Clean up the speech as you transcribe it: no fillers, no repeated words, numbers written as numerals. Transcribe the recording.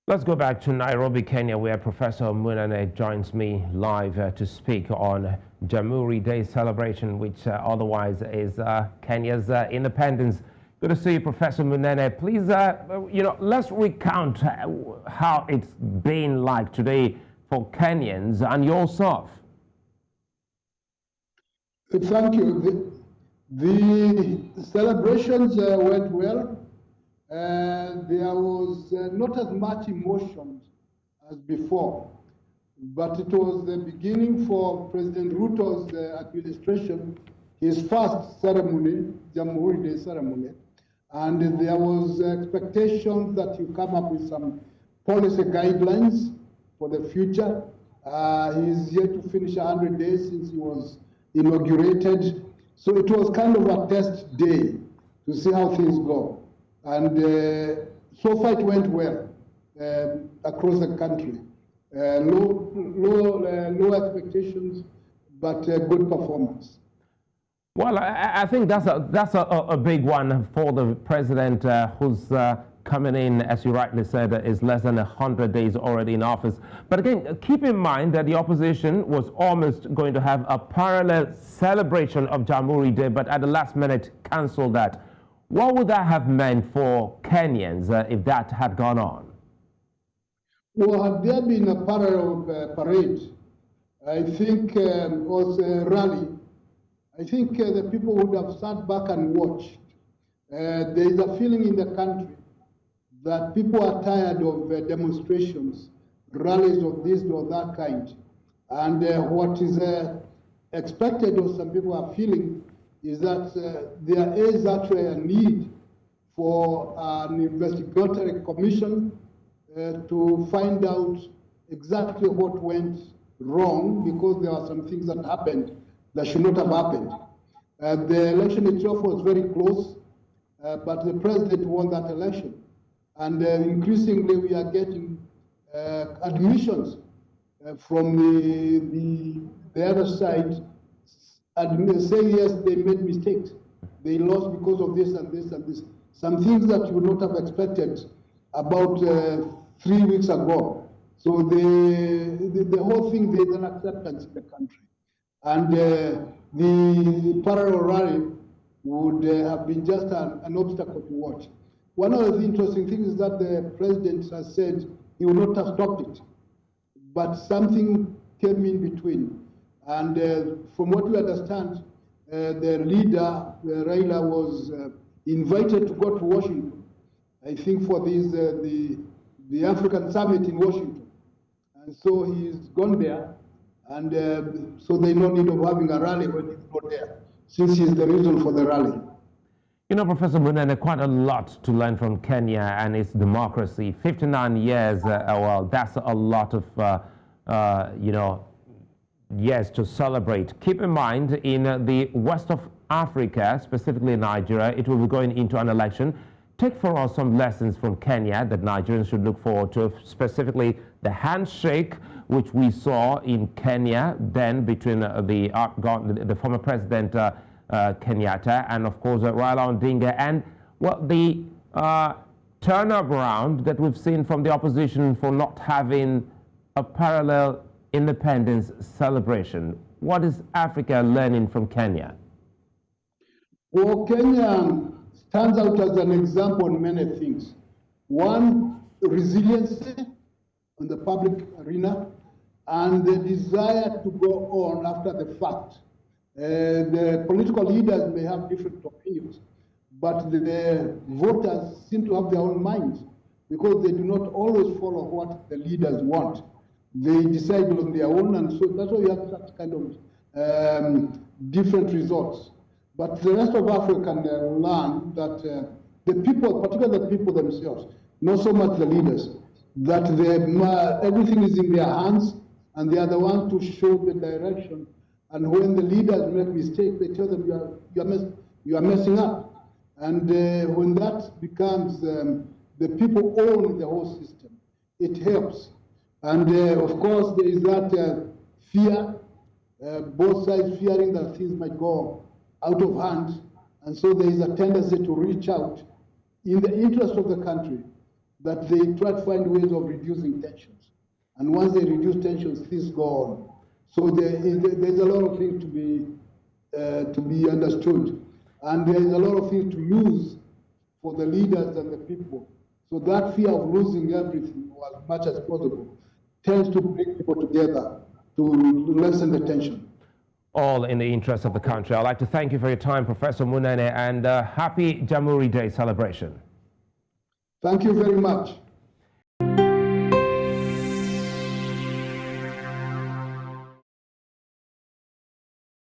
Let's go back to Nairobi, Kenya, where Professor Munene joins me live to speak on Jamhuri Day celebration, which otherwise is Kenya's independence. Good to see you, Professor Munene. Please, let's recount how it's been like today for Kenyans and yourself. Thank you. The celebrations went well. There was not as much emotion as before, but it was the beginning for President Ruto's administration, his first ceremony, Jamhuri Day ceremony, and there was expectation that you come up with some policy guidelines for the future. He's yet to finish 100 days since he was inaugurated, so it was kind of a test day to see how things go. And so far it went well across the country. Low expectations, but good performance. Well, I think that's a big one for the president who's coming in, as you rightly said, is less than 100 days already in office. But again, keep in mind that the opposition was almost going to have a parallel celebration of Jamhuri Day, but at the last minute cancelled that. What would that have meant for Kenyans if that had gone on? Well, had there been a parallel parade, I think, was a rally, I think the people would have sat back and watched. There is a feeling in the country that people are tired of demonstrations, rallies of this or that kind. And what is expected, or some people are feeling, is that there is actually a need for an investigatory commission to find out exactly what went wrong, because there are some things that happened that should not have happened. The election itself was very close, but the president won that election. And increasingly we are getting admissions from the other side, and saying yes, they made mistakes. They lost because of this and this and this. Some things that you would not have expected about 3 weeks ago. So the whole thing, there's an acceptance in the country. And the parallel rally would have been just an obstacle to watch. One of the interesting things is that the president has said he would not have stopped it, but something came in between. And from what we understand, the leader, Raila, was invited to go to Washington, I think for this, the African summit in Washington. And so he's gone there, and so there's no need of having a rally when he's not there, since he's the reason for the rally. You know, Professor Munene, quite a lot to learn from Kenya and its democracy. 59 years, well, that's a lot of, years to celebrate. Keep in mind, in the west of Africa, specifically Nigeria, it will be going into an election. Take for us some lessons from Kenya that Nigerians should look forward to, specifically the handshake which we saw in Kenya then between the former president Kenyatta and of course Raila Odinga, and the turnaround that we've seen from the opposition for not having a parallel independence celebration. What is Africa learning from Kenya? Well, Kenya stands out as an example on many things. One, resiliency in the public arena, and the desire to go on after the fact. The political leaders may have different opinions, but the voters seem to have their own minds, because they do not always follow what the leaders want. They decide on their own, and so that's why you have such kind of different results. But the rest of Africa can learn that the people, particularly the people themselves, not so much the leaders, that everything is in their hands, and they are the ones to show the direction. And when the leaders make mistakes, they tell them you are messing up. And when that becomes the people own the whole system, it helps. And of course, there is that fear, both sides fearing that things might go out of hand. And so there is a tendency to reach out in the interest of the country. that they try to find ways of reducing tensions. And once they reduce tensions, things go on. So there's a lot of things to be understood. And there's a lot of things to lose for the leaders and the people. So that fear of losing everything, or as much as possible, tends to bring people together to lessen the tension. All in the interest of the country. I'd like to thank you for your time, Professor Munene, and happy Jamhuri Day celebration. Thank you very much.